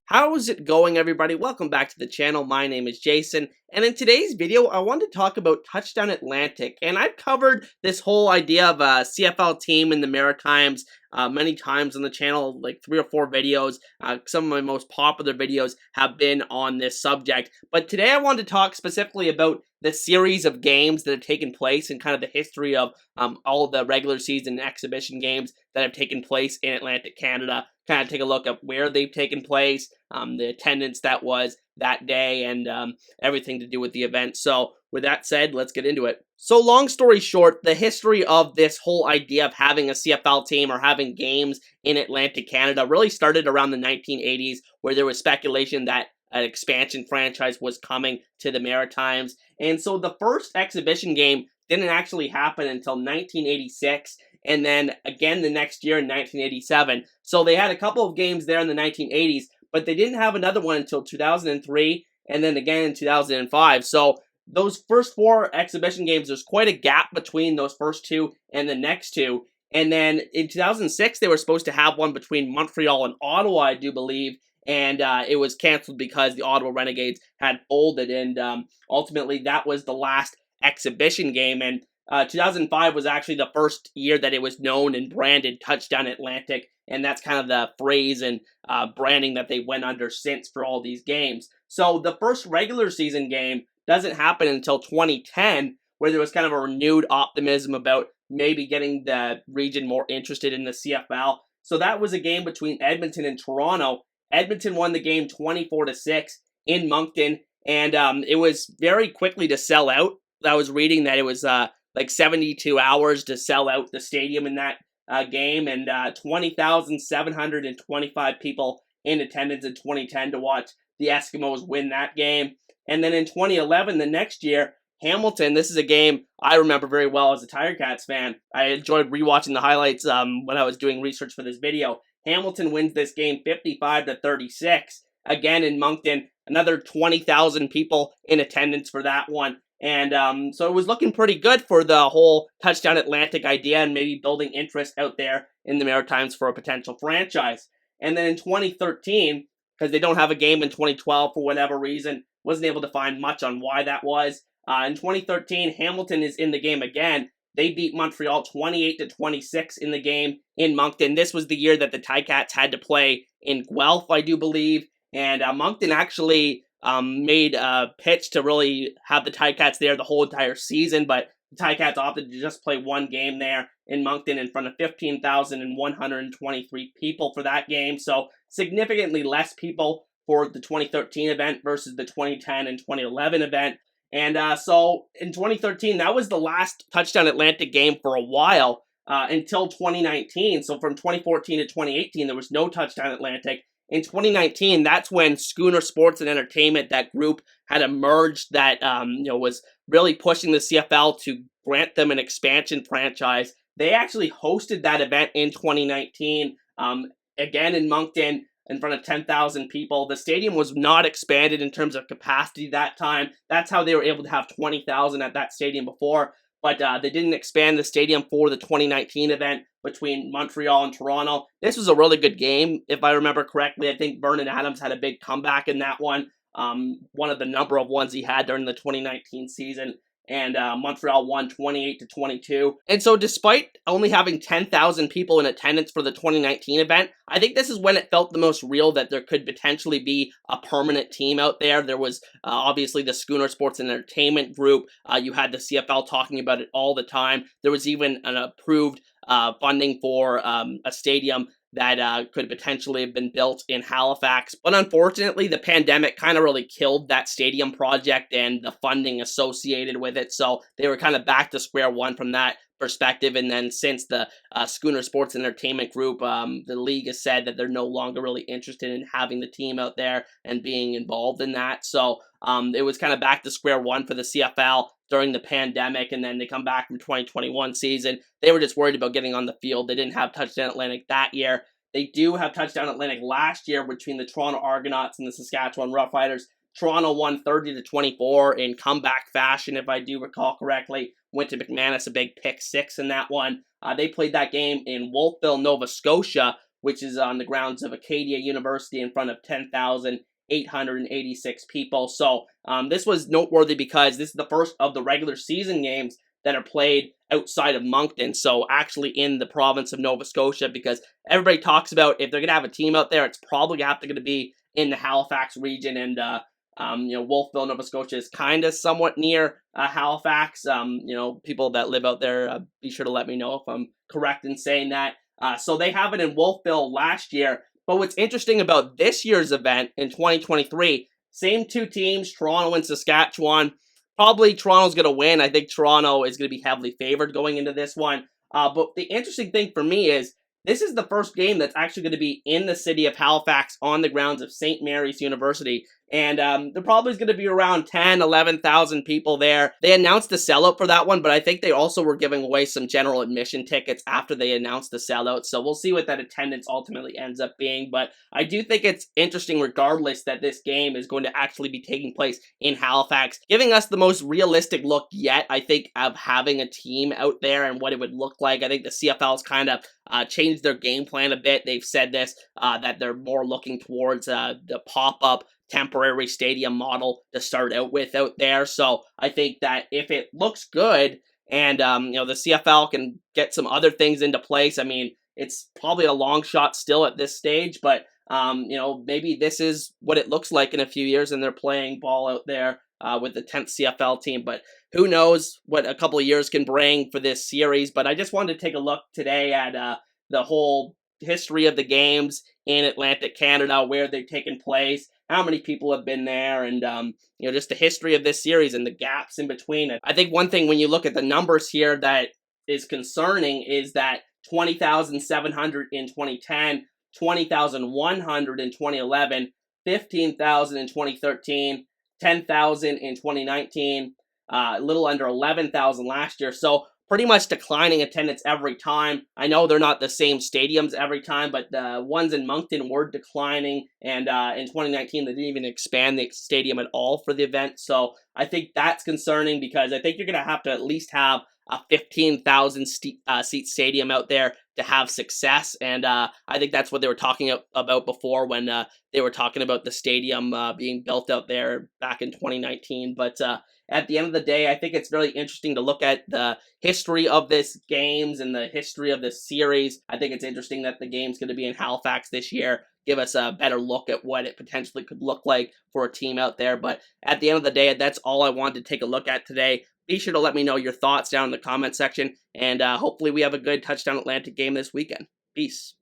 How's it going, everybody? Welcome back to the channel. My name is Jason, and in today's video, I wanted to talk about Touchdown Atlantic, and I've covered this whole idea of a CFL team in the Maritimes many times on the channel, like 3 or 4 videos. Some of my most popular videos have been on this subject, but today I wanted to talk specifically about the series of games that have taken place and kind of the history of all of the regular season exhibition games that have taken place in Atlantic Canada. Kind of take a look at where they've taken place, the attendance that was that day, and everything to do with the event. So with that said, let's get into it. So long story short, the history of this whole idea of having a CFL team or having games in Atlantic Canada really started around the 1980s, where there was speculation that an expansion franchise was coming to the Maritimes. And so the first exhibition game didn't actually happen until 1986, and then again the next year in 1987. So they had a couple of games there in the 1980s, but they didn't have another one until 2003, and then again in 2005. So those first 4 exhibition games, there's quite a gap between those first 2 and the next 2. And then in 2006, they were supposed to have one between Montreal and Ottawa, I do believe, and it was canceled because the Ottawa Renegades had folded, and ultimately that was the last exhibition game. And 2005 was actually the first year that it was known and branded Touchdown Atlantic, and that's kind of the phrase and branding that they went under since for all these games. So the first regular season game doesn't happen until 2010, where there was kind of a renewed optimism about maybe getting the region more interested in the CFL. So that was a game between Edmonton and Toronto. Edmonton won the game 24-6 in Moncton, and it was very quickly to sell out. I was reading that it was like 72 hours to sell out the stadium in that game, and 20,725 people in attendance in 2010 to watch the Eskimos win that game. And then in 2011, the next year, Hamilton, this is a game I remember very well as a Tiger Cats fan. I enjoyed rewatching the highlights when I was doing research for this video. Hamilton wins this game 55-36. Again in Moncton, another 20,000 people in attendance for that one. And so it was looking pretty good for the whole Touchdown Atlantic idea and maybe building interest out there in the Maritimes for a potential franchise. And then in 2013, because they don't have a game in 2012 for whatever reason, wasn't able to find much on why that was. In 2013, Hamilton is in the game again. They beat Montreal 28-26 in the game in Moncton. This was the year that the Ticats had to play in Guelph, I do believe. And Moncton actually made a pitch to really have the Ticats there the whole entire season, but the Ticats opted to just play one game there in Moncton in front of 15,123 people for that game. So significantly less people for the 2013 event versus the 2010 and 2011 event. And so in 2013, that was the last Touchdown Atlantic game for a while until 2019. So from 2014 to 2018, there was no Touchdown Atlantic. In 2019, that's when Schooner Sports and Entertainment, that group, had emerged that was really pushing the CFL to grant them an expansion franchise. They actually hosted that event in 2019, again in Moncton, in front of 10,000 people. The stadium was not expanded in terms of capacity that time. That's how they were able to have 20,000 at that stadium before. But they didn't expand the stadium for the 2019 event between Montreal and Toronto. This was a really good game, if I remember correctly. I think Vernon Adams had a big comeback in that one. One of the number of ones he had during the 2019 season. And Montreal won 28-22. And so despite only having 10,000 people in attendance for the 2019 event, I think this is when it felt the most real that there could potentially be a permanent team out there. There was obviously the Schooner Sports and Entertainment group. You had the CFL talking about it all the time. There was even an approved funding for a stadium that could potentially have been built in Halifax. But unfortunately, the pandemic kind of really killed that stadium project and the funding associated with it. So they were kind of back to square one from that perspective. And then since the Schooner Sports and Entertainment Group, the league has said that they're no longer really interested in having the team out there and being involved in that. So it was kind of back to square one for the CFL during the pandemic, and then they come back from 2021 season. They were just worried about getting on the field. They didn't have Touchdown Atlantic that year. They do have Touchdown Atlantic last year between the Toronto Argonauts and the Saskatchewan Roughriders. Toronto won 30-24 in comeback fashion, if I do recall correctly. Went to McManus, a big pick 6 in that one. They played that game in Wolfville, Nova Scotia, which is on the grounds of Acadia University in front of 10,886 people. So this was noteworthy because this is the first of the regular season games that are played outside of Moncton, so actually in the province of Nova Scotia, because everybody talks about if they're going to have a team out there, it's probably going to be in the Halifax region, and Wolfville, Nova Scotia is kind of somewhat near Halifax. People that live out there, be sure to let me know if I'm correct in saying that. So they have it in Wolfville last year, but what's interesting about this year's event in 2023, same two teams, Toronto and Saskatchewan. Probably Toronto's going to win. I think Toronto is going to be heavily favored going into this one. But the interesting thing for me is this is the first game that's actually going to be in the city of Halifax on the grounds of St. Mary's University. And there probably is going to be around 10, 11,000 people there. They announced the sellout for that one, but I think they also were giving away some general admission tickets after they announced the sellout. So we'll see what that attendance ultimately ends up being. But I do think it's interesting regardless that this game is going to actually be taking place in Halifax, giving us the most realistic look yet, I think, of having a team out there and what it would look like. I think the CFL's kind of changed their game plan a bit. They've said this, that they're more looking towards the pop-up temporary stadium model to start out with out there. So I think that if it looks good and, the CFL can get some other things into place, I mean, it's probably a long shot still at this stage, but, maybe this is what it looks like in a few years and they're playing ball out there with the 10th CFL team. But who knows what a couple of years can bring for this series. But I just wanted to take a look today at the whole history of the games in Atlantic Canada, where they've taken place, how many people have been there, and just the history of this series and the gaps in between it. I think one thing when you look at the numbers here that is concerning is that 20,700 in 2010, 20,100 in 2011, 15,000 in 2013, 10,000 in 2019, a little under 11,000 last year. So pretty much declining attendance every time. I know they're not the same stadiums every time, but the ones in Moncton were declining, and in 2019 they didn't even expand the stadium at all for the event. So I think that's concerning because I think you're going to have to at least have a 15,000 seat stadium out there to have success, and I think that's what they were talking about before when they were talking about the stadium being built out there back in 2019. But at the end of the day, I think it's really interesting to look at the history of this games and the history of this series. I think it's interesting that the game's going to be in Halifax this year, give us a better look at what it potentially could look like for a team out there. But at the end of the day, that's all I wanted to take a look at today. Be sure to let me know your thoughts down in the comment section, and hopefully we have a good Touchdown Atlantic game this weekend. Peace.